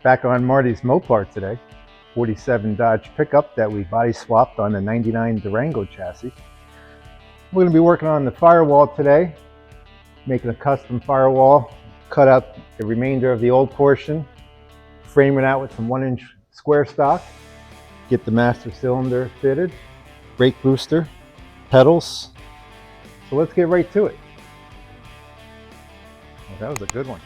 Back on Marty's Mopar today, 47 Dodge pickup that we body swapped on the 99 Durango chassis. We're going to be working on the firewall today, making a custom firewall, cut out the remainder of the old portion, frame it out with some 1-inch square stock, get the master cylinder fitted, brake booster, pedals. So let's get right to it. Oh, that was a good one.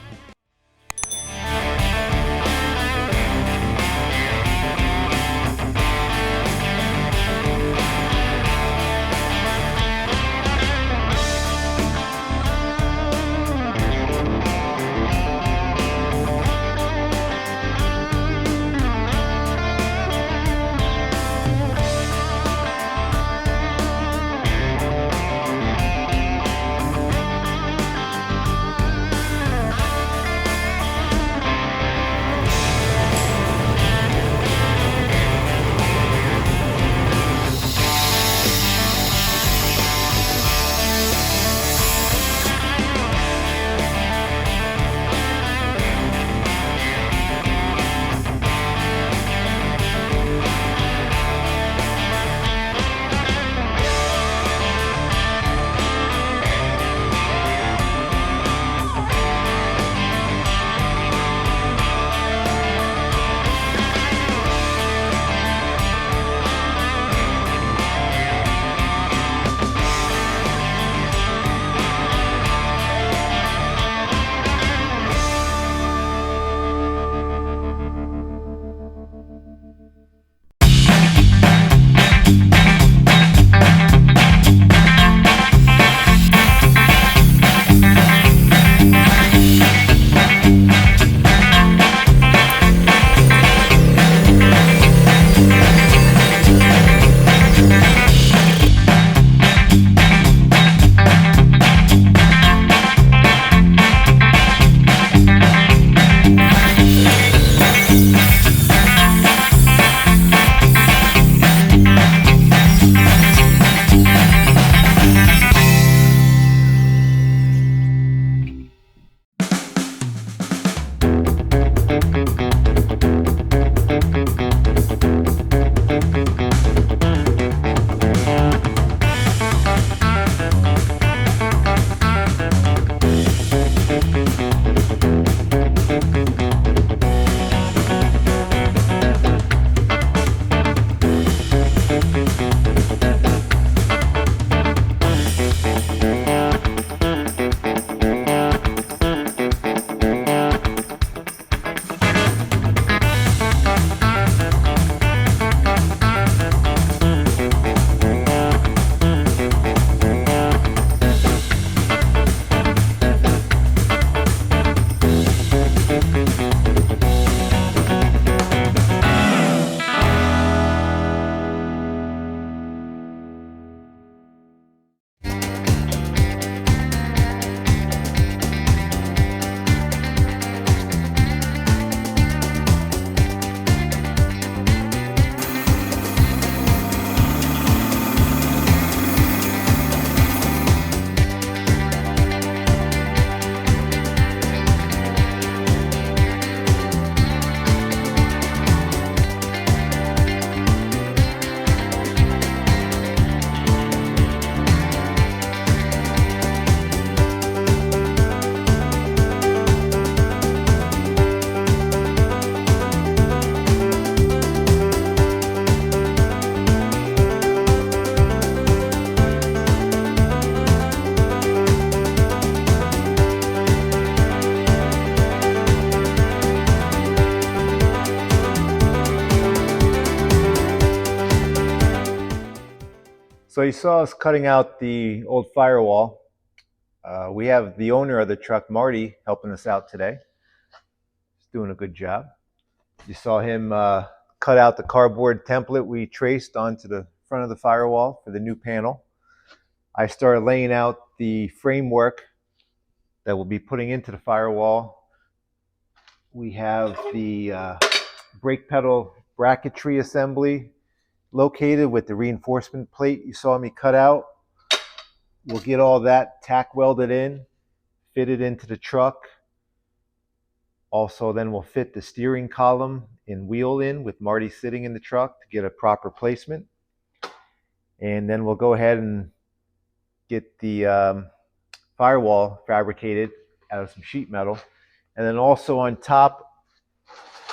So you saw us cutting out the old firewall. We have the owner of the truck, Marty, helping us out today. He's doing a good job. You saw him cut out the cardboard template we traced onto the front of the firewall for the new panel. I started laying out the framework that we'll be putting into the firewall. We have the brake pedal bracketry assembly located with the reinforcement plate you saw me cut out. We'll get all that tack welded in, fitted into the truck. Also, then we'll fit the steering column and wheel in with Marty sitting in the truck to get a proper placement. And then we'll go ahead and get the firewall fabricated out of some sheet metal. And then also on top,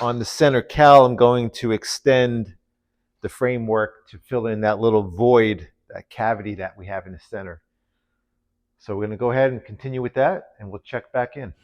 on the center cowl, I'm going to extend the framework to fill in that little void, that cavity that we have in the center. So we're going to go ahead and continue with that, and we'll check back in.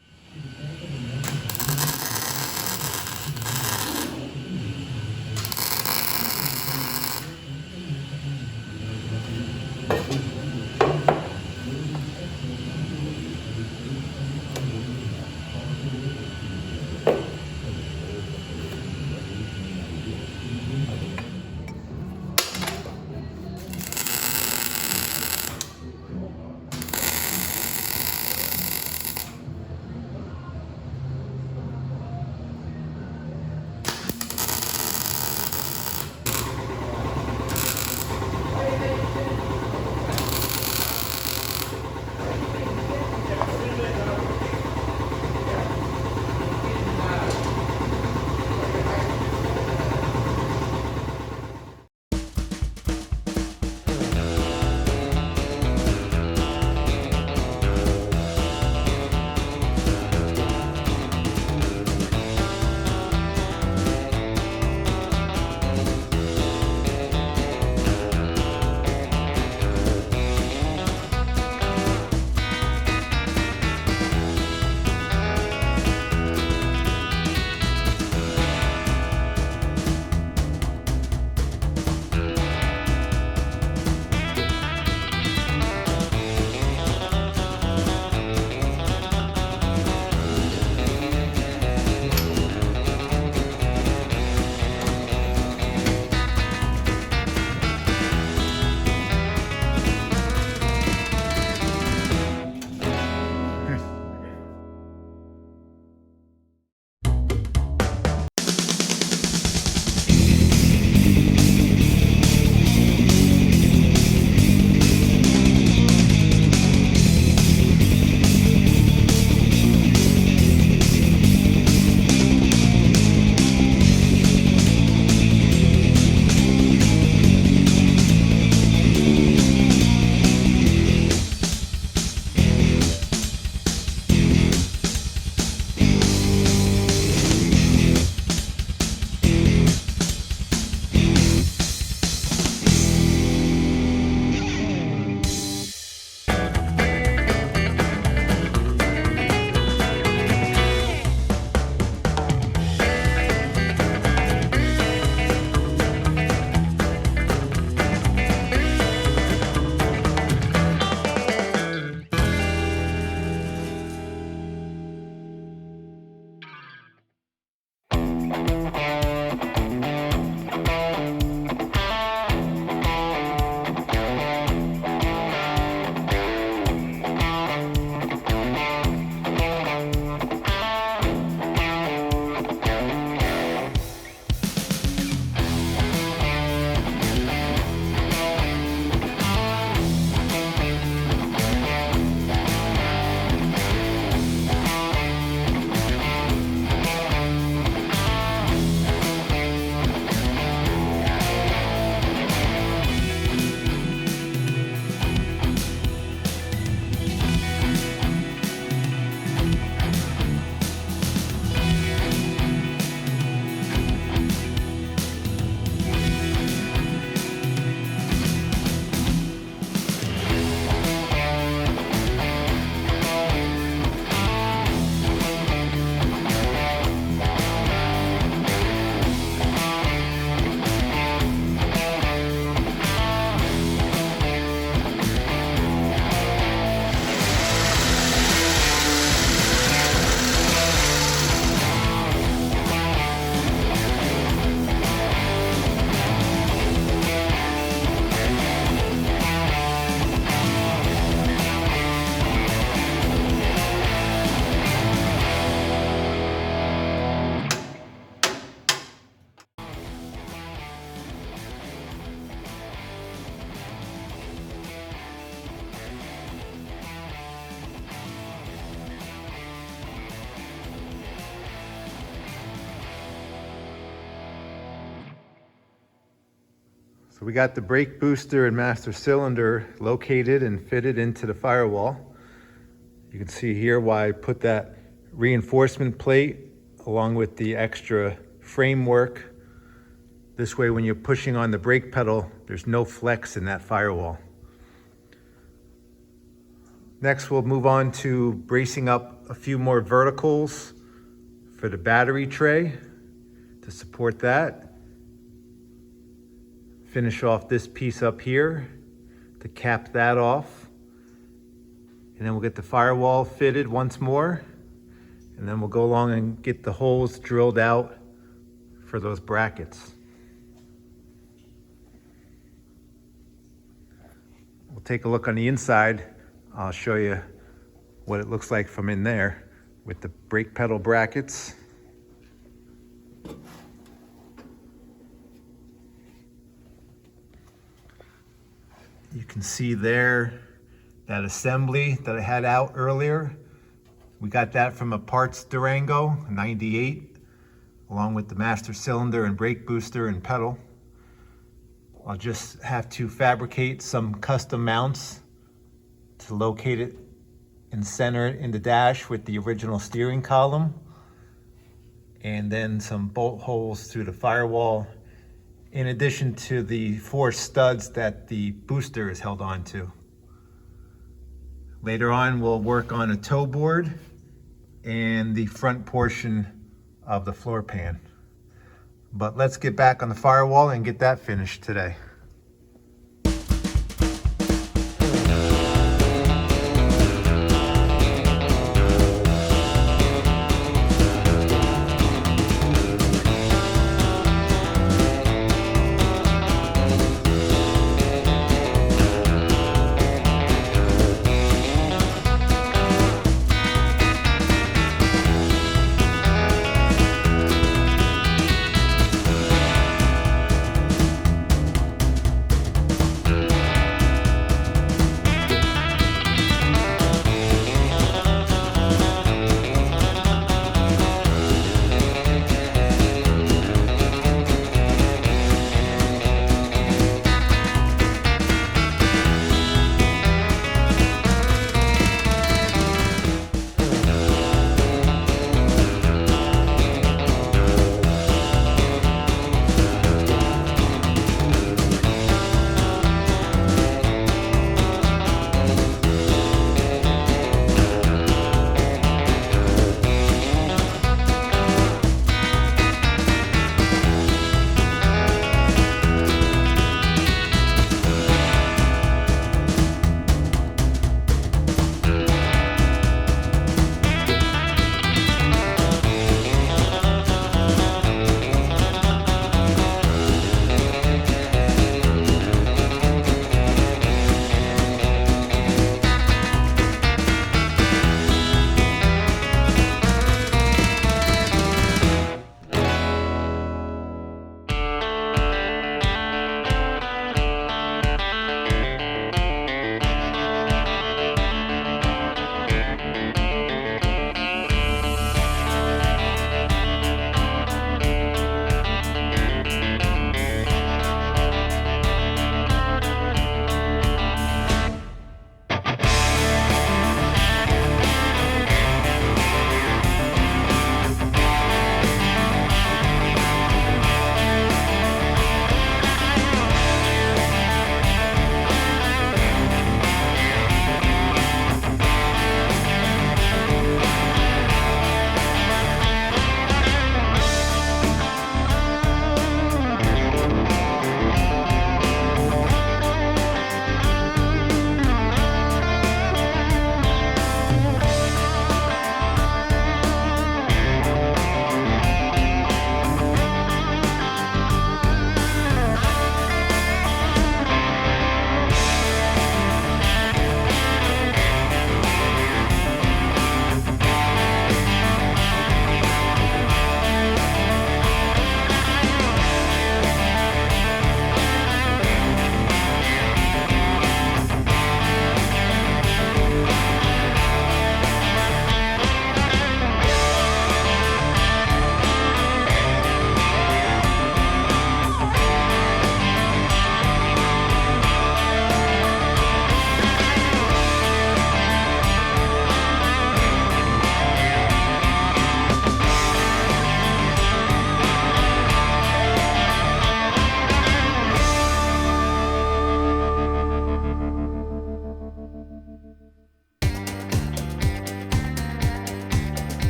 So we got the brake booster and master cylinder located and fitted into the firewall. You can see here why I put that reinforcement plate along with the extra framework. This way when you're pushing on the brake pedal, there's no flex in that firewall. Next, we'll move on to bracing up a few more verticals for the battery tray to support that. Finish off this piece up here to cap that off. And then we'll get the firewall fitted once more. And then we'll go along and get the holes drilled out for those brackets. We'll take a look on the inside. I'll show you what it looks like from in there with the brake pedal brackets. You can see there that assembly that I had out earlier. We got that from a parts Durango, 98, along with the master cylinder and brake booster and pedal. I'll just have to fabricate some custom mounts to locate it and center it in the dash with the original steering column. And then some bolt holes through the firewall, in addition to the 4 studs that the booster is held on to. Later on, we'll work on a toe board and the front portion of the floor pan. But let's get back on the firewall and get that finished today.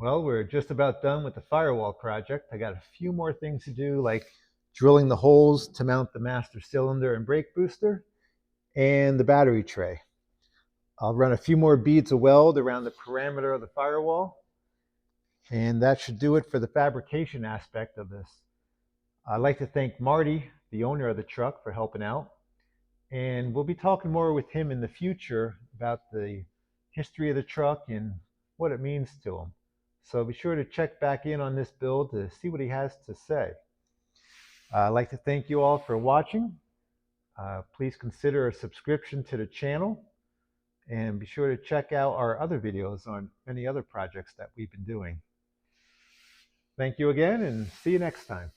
Well, we're just about done with the firewall project. I got a few more things to do, like drilling the holes to mount the master cylinder and brake booster and the battery tray. I'll run a few more beads of weld around the perimeter of the firewall, and that should do it for the fabrication aspect of this. I'd like to thank Marty, the owner of the truck, for helping out. And we'll be talking more with him in the future about the history of the truck and what it means to him. So be sure to check back in on this build to see what he has to say. I'd like to thank you all for watching. Please consider a subscription to the channel and be sure to check out our other videos on many other projects that we've been doing. Thank you again and see you next time.